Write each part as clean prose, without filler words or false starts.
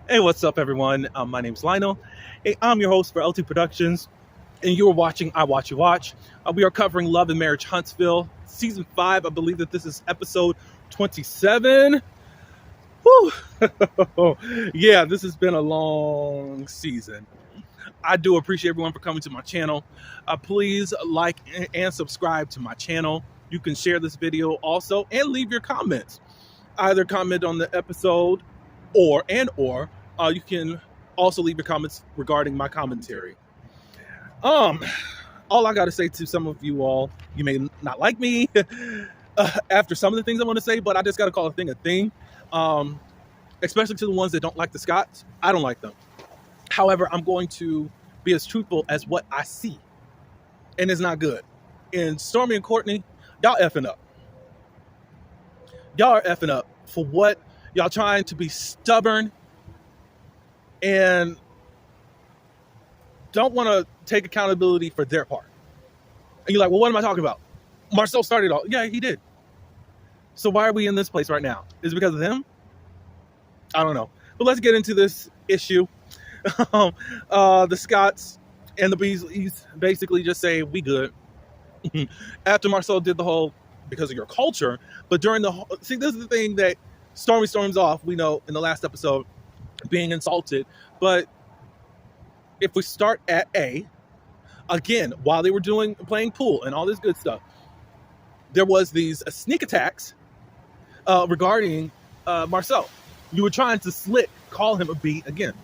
Hey, what's up, everyone? My name's Lionel. Hey, I'm your host for L2 Productions, and you're watching I Watch You Watch. We are covering Love and Marriage Huntsville, Season 5. I believe that this is episode 27. Whew. Yeah, this has been a long season. I do appreciate everyone for coming to my channel. Please like and subscribe to my channel. You can share this video also and leave your comments. Either comment on the episode or you can also leave your comments regarding my commentary. Um, all I got to say to some of you all, you may not like me after some of the things I want to say, but I just got to call a thing a thing. Um, Especially to the ones that don't like the Scots. I don't like them. However, I'm going to be as truthful as what I see, and it's not good. And Stormy and Courtney, y'all effing up. Y'all are effing up for what y'all trying to be stubborn and don't want to take accountability for their part. And you're like, well, what am I talking about? Marcel started all. Yeah, he did. So why are we in this place right now? Is it because of them? I don't know. But let's get into this issue. The Scots and the Beasleys basically just say, we good. After Marcel did the whole, because of your culture, but during the whole, see, this is the thing that Stormy storms off, we know in the last episode, being insulted. But if we start at A, again, while they were playing pool and all this good stuff, there was these sneak attacks regarding Marcel. You were trying to call him a B again.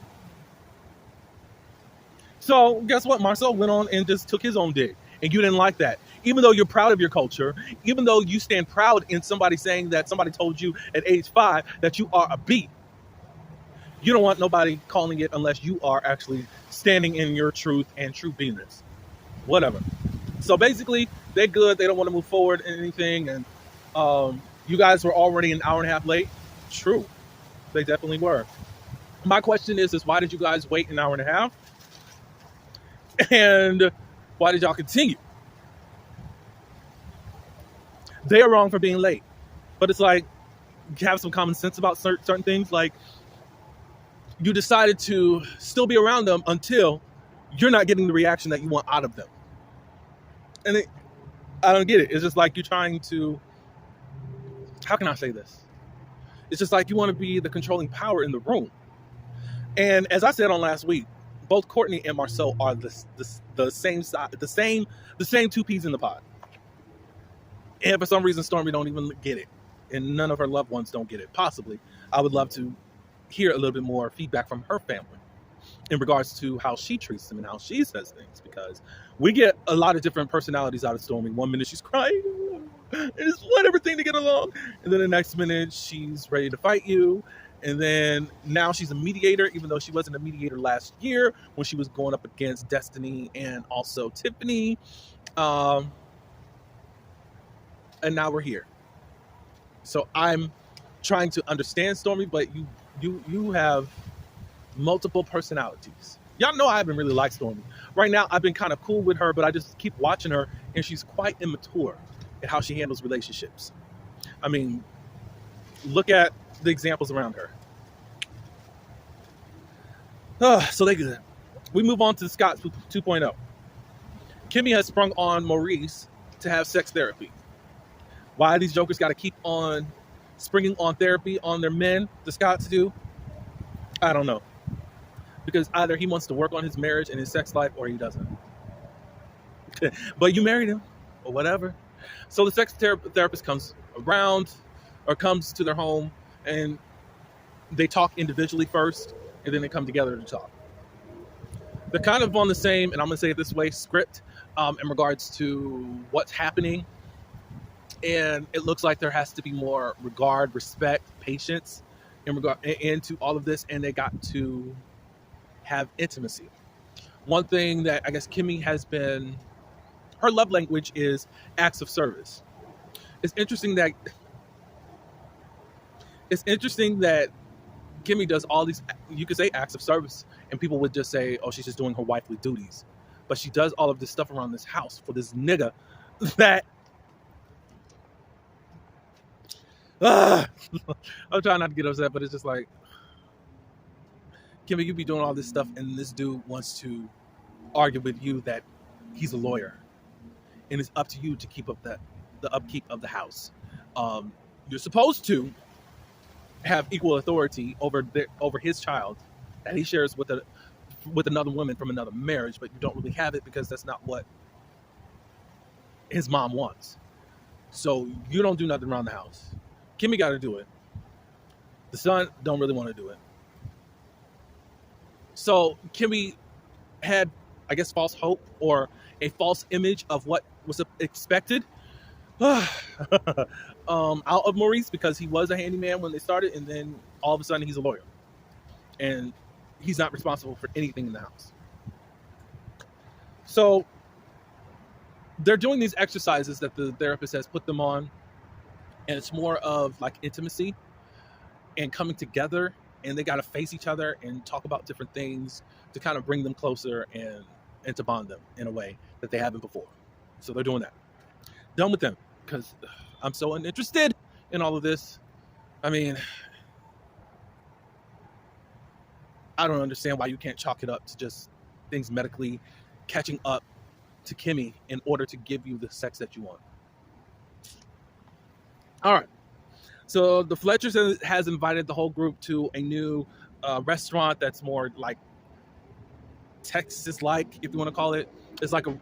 So guess what? Marcel went on and just took his own dig, and you didn't like that. Even though you're proud of your culture, even though you stand proud in somebody saying that somebody told you at age 5 that you are a B, you don't want nobody calling it unless you are actually standing in your truth and true beingness. Whatever. So basically, they're good. They don't want to move forward in anything. And you guys were already an hour and a half late. True. They definitely were. My question is why did you guys wait an hour and a half? And why did y'all continue? They are wrong for being late. But it's like, have some common sense about certain things. Like, you decided to still be around them until you're not getting the reaction that you want out of them. And I don't get it. It's just like you're trying to, how can I say this? It's just like you want to be the controlling power in the room. And as I said on last week, both Courtney and Marcel are the same side, the same two peas in the pod. And for some reason, Stormy don't even get it, and none of her loved ones don't get it. Possibly, I would love to hear a little bit more feedback from her family in regards to how she treats them and how she says things, because we get a lot of different personalities out of Stormy. One minute she's crying and just want everything to get along, and then the next minute she's ready to fight you. And then now she's a mediator, even though she wasn't a mediator last year when she was going up against Destiny and also Tiffany. And now we're here. So I'm trying to understand Stormy, but you have multiple personalities. Y'all know I haven't really liked Stormy. Right now, I've been kind of cool with her, but I just keep watching her, and she's quite immature in how she handles relationships. I mean, look at the examples around her. So they good. We move on to Scott 2.0. Kimmy has sprung on Maurice to have sex therapy. Why these jokers got to keep on springing on therapy on their men, the Scotts do, I don't know. Because either he wants to work on his marriage and his sex life, or he doesn't. But you married him, or whatever. So the sex therapist comes around, or comes to their home, and they talk individually first, and then they come together to talk. They're kind of on the same, and I'm going to say it this way, script in regards to what's happening. And it looks like there has to be more regard, respect, patience in regard into all of this, and they got to have intimacy. One thing that I guess Kimmy has been, her love language is acts of service. It's interesting that Kimmy does all these, you could say acts of service, and people would just say, oh, she's just doing her wifely duties. But she does all of this stuff around this house for this nigga that I'm trying not to get upset, but it's just like, Kimmy, you be doing all this stuff, and this dude wants to argue with you that he's a lawyer, and it's up to you to keep up the upkeep of the house. You're supposed to have equal authority over his child that he shares with another woman from another marriage, but you don't really have it because that's not what his mom wants. So you don't do nothing around the house. Kimmy got to do it. The son don't really want to do it. So Kimmy had, I guess, false hope or a false image of what was expected out of Maurice, because he was a handyman when they started, and then all of a sudden he's a lawyer. And he's not responsible for anything in the house. So they're doing these exercises that the therapist has put them on, and it's more of like intimacy and coming together, and they got to face each other and talk about different things to kind of bring them closer and to bond them in a way that they haven't before. So they're doing that. Done with them, because I'm so uninterested in all of this. I mean, I don't understand why you can't chalk it up to just things medically catching up to Kimmy in order to give you the sex that you want. All right. So the Fletchers has invited the whole group to a new restaurant that's more like Texas-like, if you want to call it. It's like a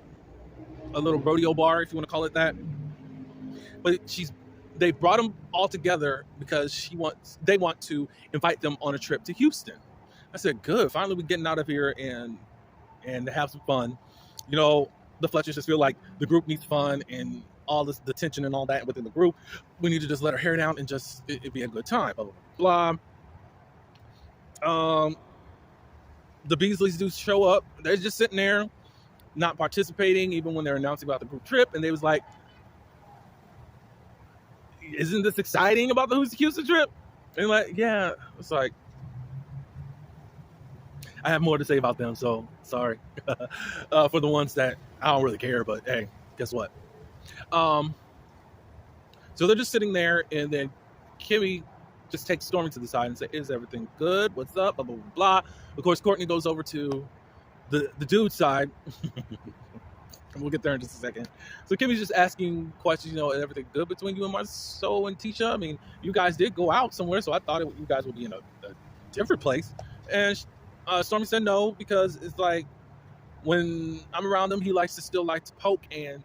little rodeo bar, if you want to call it that. But they brought them all together because they want to invite them on a trip to Houston. I said, good. Finally, we're getting out of here and have some fun. You know, the Fletchers just feel like the group needs fun and all this, the tension and all that within the group. We need to just let our hair down and just it'd be a good time. Blah blah blah. The Beasleys do show up. They're just sitting there, not participating, even when they're announcing about the group trip. And they was like, "Isn't this exciting about the Houston trip?" And like, yeah, it's like, I have more to say about them, so sorry for the ones that I don't really care. But hey, guess what? So they're just sitting there, and then Kimmy just takes Stormy to the side and says, "Is everything good? What's up?" Blah blah blah blah. Of course, Courtney goes over to the dude's side. And we'll get there in just a second. So Kimmy's just asking questions, you know, is everything good between you and Marceau and Tisha? I mean, you guys did go out somewhere, so I thought you guys would be in a different place. And Stormy said no, because it's like, when I'm around him, he likes to still like to poke and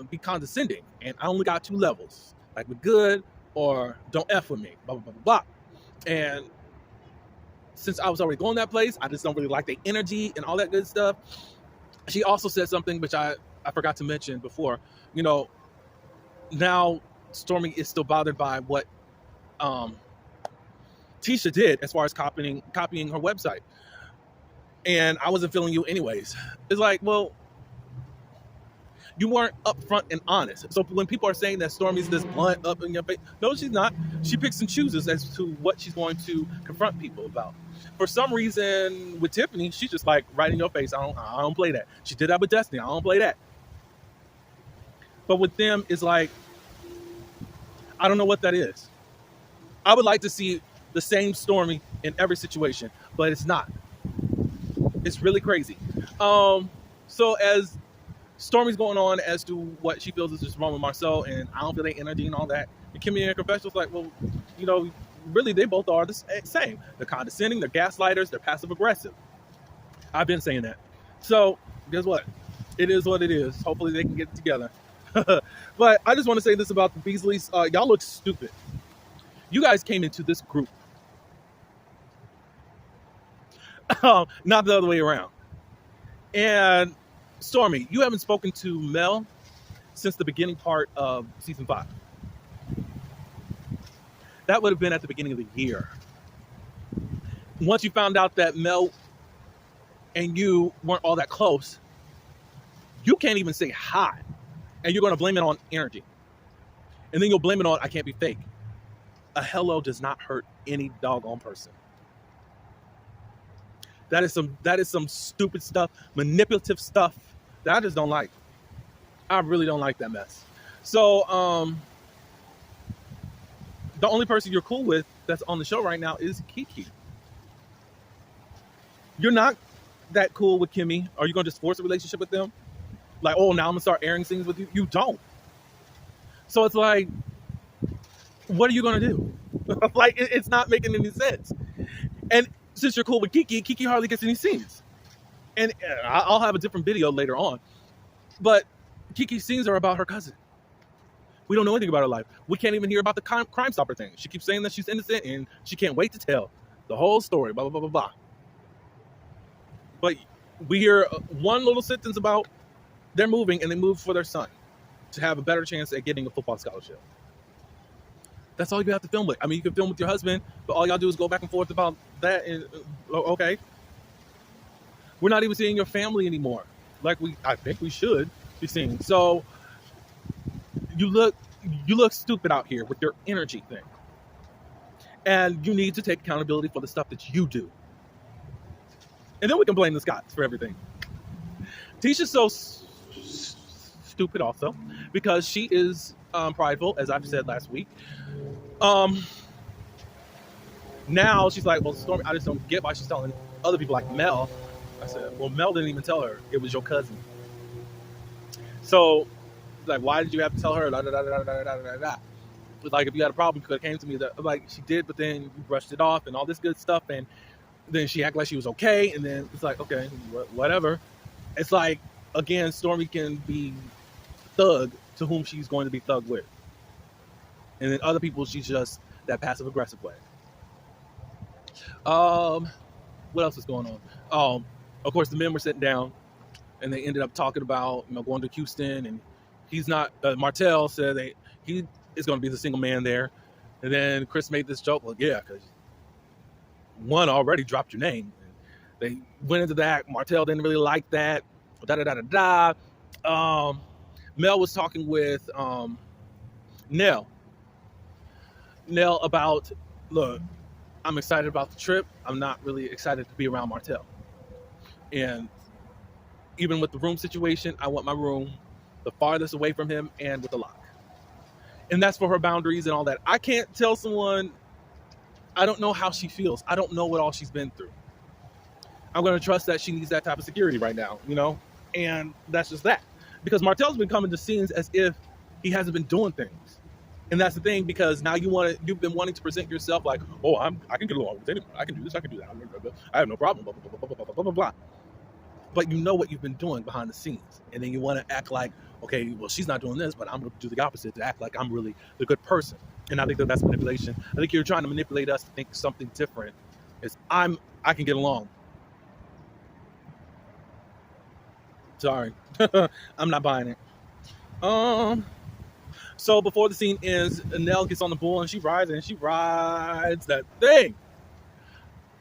be condescending. And I only got 2 levels, like we're good or don't F with me, blah, blah, blah, blah. And since I was already going that place, I just don't really like the energy and all that good stuff. She also said something which I forgot to mention before. You know, now Stormy is still bothered by what Tisha did as far as copying her website. And I wasn't feeling you anyways. It's like, well, you weren't upfront and honest. So when people are saying that Stormy's this blunt up in your face, no, she's not. She picks and chooses as to what she's going to confront people about. For some reason, with Tiffany, she's just like right in your face. I don't play that. She did that with Destiny. I don't play that. But with them, it's like, I don't know what that is. I would like to see the same Stormy in every situation, but it's not. It's really crazy. So as Stormy's going on as to what she feels is just wrong with Marceau, and I don't feel their energy and all that, and Kimmy and Confessional's like, well, you know, really they both are the same. They're condescending, they're gaslighters, they're passive aggressive. I've been saying that. So guess what? It is what it is. Hopefully they can get it together. But I just want to say this about the Beasleys. Y'all look stupid. You guys came into this group. Not the other way around. And Stormy, you haven't spoken to Mel since the beginning part of season 5. That would have been at the beginning of the year. Once you found out that Mel and you weren't all that close, you can't even say hi. And you're going to blame it on energy. And then you'll blame it on, I can't be fake. A hello does not hurt any doggone person. That is some stupid stuff, manipulative stuff that I just don't like. I really don't like that mess. So the only person you're cool with that's on the show right now is Kiki. You're not that cool with Kimmy. Are you going to just force a relationship with them? Like, oh, now I'm going to start airing scenes with you? You don't. So it's like, what are you going to do? Like, it's not making any sense. And since you're cool with Kiki hardly gets any scenes. And I'll have a different video later on. But Kiki's scenes are about her cousin. We don't know anything about her life. We can't even hear about the Crime Stopper thing. She keeps saying that she's innocent and she can't wait to tell the whole story, blah, blah, blah, blah, blah. But we hear one little sentence about they're moving, and they move for their son to have a better chance at getting a football scholarship. That's all you have to film with. I mean, you can film with your husband, but all y'all do is go back and forth about that. And okay, we're not even seeing your family anymore, like I think we should be seeing. So you look stupid out here with your energy thing, and you need to take accountability for the stuff that you do. And then we can blame the Scotts for everything. Tisha's so stupid also because she is prideful, as I've said last week. Now she's like, well, Stormy, I just don't get why she's telling other people like Mel. I said, well, Mel didn't even tell her. It was your cousin. So, like, why did you have to tell her? Da, da, da, da, da, da, da, da. Like, if you had a problem, you could have came to me. Like, she did, but then you brushed it off and all this good stuff. And then she acted like she was okay. And then it's like, okay, whatever. It's like, again, Stormy can be thug to whom she's going to be thug with. And then other people, she's just that passive aggressive way. What else is going on? Of course, the men were sitting down and they ended up talking about, going to Houston, and he's not, Martell said he is going to be the single man there. And then Chris made this joke, well, yeah, because one already dropped your name. And they went into that. Martell didn't really like that. Mel was talking with Nell about, look, I'm excited about the trip. I'm not really excited to be around Martell. And even with the room situation, I want my room the farthest away from him and with a lock. And that's for her boundaries and all that. I can't tell someone, I don't know how she feels. I don't know what all she's been through. I'm going to trust that she needs that type of security right now, and that's just that. Because Martell's been coming to scenes as if he hasn't been doing things. And that's the thing, because now you've been wanting to present yourself like, oh, I can get along with anyone. I can do this, I can do that. I have no problem, blah, blah, blah, blah, blah, blah, blah, blah. But you know what you've been doing behind the scenes. And then you want to act like, okay, well, she's not doing this, but I'm going to do the opposite, to act like I'm really the good person. And I think that's manipulation. I think you're trying to manipulate us to think something different. I can get along. Sorry. I'm not buying it. So before the scene ends, Nell gets on the bull and she rides that thing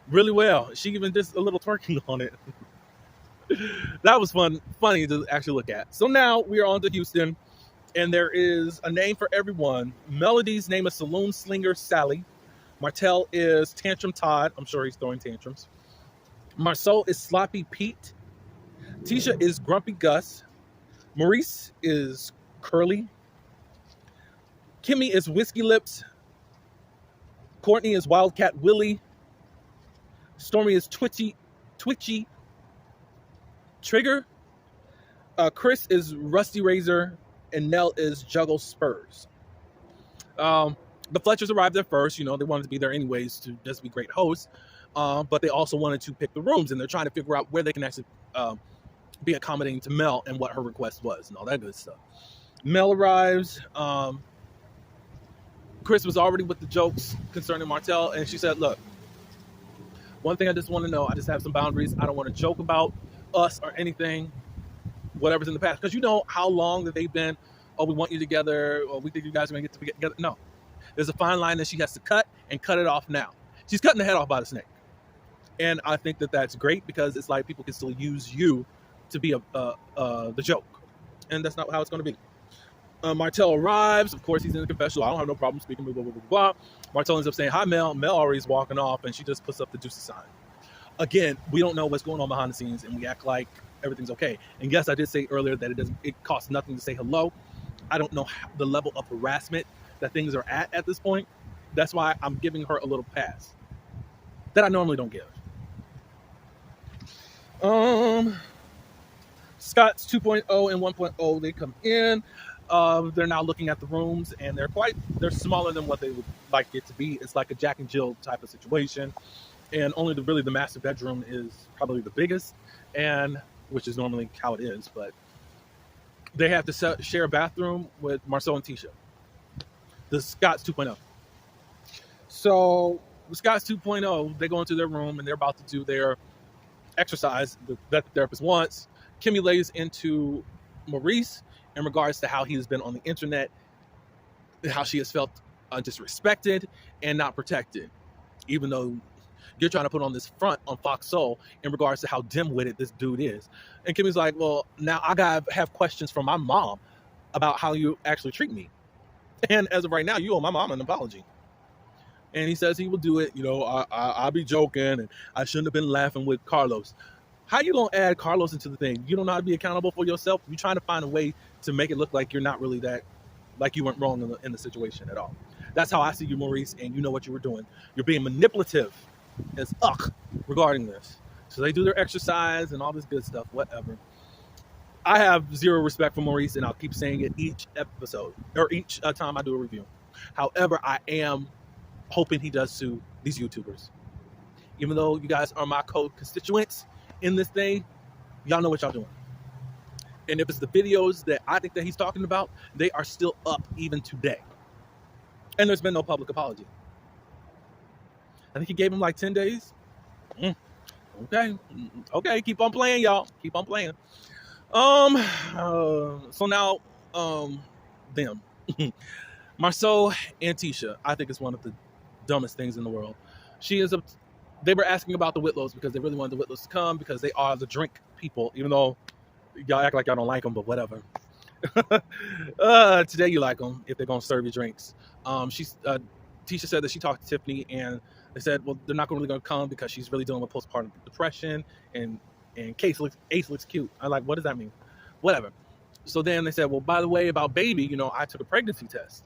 really well. She even did a little twerking on it. That was funny to actually look at. So now we are on to Houston, and there is a name for everyone. Melody's name is Saloon Slinger Sally. Martell is Tantrum Todd. I'm sure he's throwing tantrums. Marceau is Sloppy Pete. Tisha is Grumpy Gus. Maurice is Curly. Kimmy is Whiskey Lips. Courtney is Wildcat Willie. Stormy is Twitchy Trigger. Chris is Rusty Razor. And Nell is Juggle Spurs. The Fletchers arrived there first. They wanted to be there anyways to just be great hosts. But they also wanted to pick the rooms, and they're trying to figure out where they can actually be accommodating to Mel and what her request was and all that good stuff. Mel arrives. Chris was already with the jokes concerning Martell, and she said, look, one thing I just want to know, I just have some boundaries. I don't want to joke about us or anything, whatever's in the past. Because you know how long that they've been, oh, we want you together, or we think you guys are going to get together. No. There's a fine line that she has to cut it off now. She's cutting the head off by the snake. And I think that that's great, because it's like people can still use you to be the joke. And that's not how it's going to be. Martell arrives. Of course, he's in the confessional. I don't have no problem speaking, blah, blah, blah, blah, blah. Martell ends up saying, hi, Mel. Mel already is walking off, and she just puts up the deuces sign. Again, we don't know what's going on behind the scenes, and we act like everything's okay. And yes, I did say earlier that it costs nothing to say hello. I don't know the level of harassment that things are at this point. That's why I'm giving her a little pass that I normally don't give. Um, Scott's 2.0 and 1.0, they come in. They're now looking at the rooms, and they're smaller than what they would like it to be. It's like a Jack and Jill type of situation, and only the master bedroom is probably the biggest, and which is normally how it is. But they have to share a bathroom with Marcel and Tisha. The Scott's 2.0. So the Scott's 2.0, they go into their room and they're about to do their exercise that the therapist wants. Kimmy lays into Maurice in regards to how he has been on the internet, how she has felt disrespected and not protected, even though you're trying to put on this front on Fox Soul in regards to how dim-witted this dude is. And Kimmy's like, well, now I gotta have questions from my mom about how you actually treat me. And as of right now, you owe my mom an apology. And he says he will do it. You know, I'll be joking, and I shouldn't have been laughing with Carlos. How you gonna add Carlos into the thing? You don't know how to be accountable for yourself. You're trying to find a way to make it look like you're not really that, like you weren't wrong in the situation at all. That's how I see you, Maurice, and you know what you were doing. You're being manipulative as regarding this. So they do their exercise and all this good stuff, whatever. I have zero respect for Maurice, and I'll keep saying it each episode, or each time I do a review. However, I am hoping he does sue these YouTubers. Even though you guys are my co-constituents in this thing, y'all know what y'all doing. And if it's the videos that I think that he's talking about, they are still up even today. And there's been no public apology. I think he gave him like 10 days. Okay, keep on playing, y'all. Keep on playing. So now, them. Marceau and Tisha, I think it's one of the dumbest things in the world. They were asking about the Whitlows because they really wanted the Whitlows to come because they are the drink people, even though y'all act like y'all don't like them, but whatever. Today you like them if they're going to serve you drinks. Tisha said that she talked to Tiffany and they said, well, they're not really going to come because she's really dealing with postpartum depression and Ace looks cute. I'm like, what does that mean? Whatever. So then they said, well, by the way, about baby, you know, I took a pregnancy test.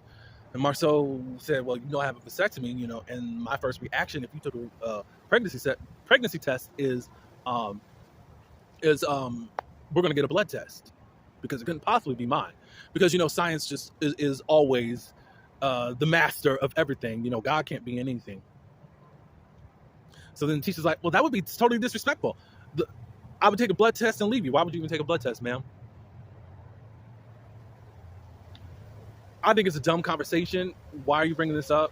And Marceau said, well, you know, I have a vasectomy, you know, and my first reaction if you took a pregnancy test is we're going to get a blood test because it couldn't possibly be mine. Because, you know, science just is always the master of everything. You know, God can't be anything. So then Tisha's like, well, that would be totally disrespectful. I would take a blood test and leave you. Why would you even take a blood test, ma'am? I think it's a dumb conversation. Why are you bringing this up?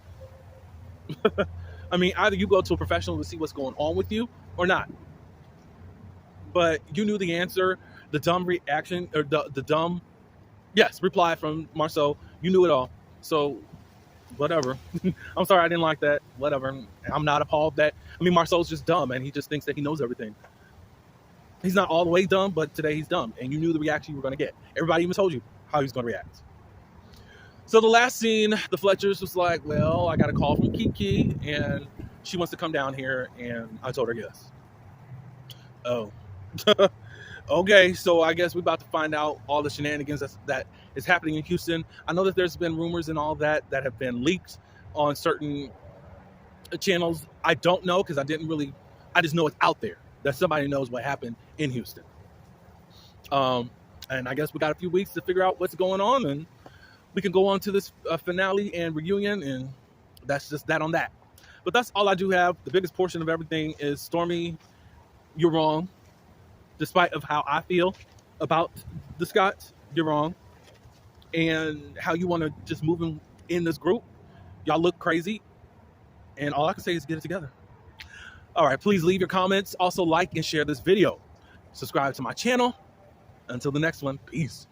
I mean, either you go to a professional to see what's going on with you or not. But you knew the answer, the dumb reaction, or the dumb, reply from Marceau. You knew it all. So, whatever. I'm sorry I didn't like that. Whatever. I'm not appalled that. I mean, Marceau's just dumb, and he just thinks that he knows everything. He's not all the way dumb, but today he's dumb. And you knew the reaction you were going to get. Everybody even told you how he was going to react. So the last scene, the Fletchers was like, well, I got a call from Kiki, and she wants to come down here, and I told her yes. Oh. Okay, so I guess we're about to find out all the shenanigans that is happening in Houston. I know that there's been rumors and all that have been leaked on certain channels. I don't know because I just know it's out there that somebody knows what happened in Houston. And I guess we got a few weeks to figure out what's going on, and we can go on to this finale and reunion, and that's just that on that. But that's all I do have. The biggest portion of everything is Stormy, you're wrong. Despite of how I feel about the Scotts, you're wrong. And how you want to just move in this group, y'all look crazy. And all I can say is get it together. All right, please leave your comments. Also like and share this video. Subscribe to my channel. Until the next one, peace.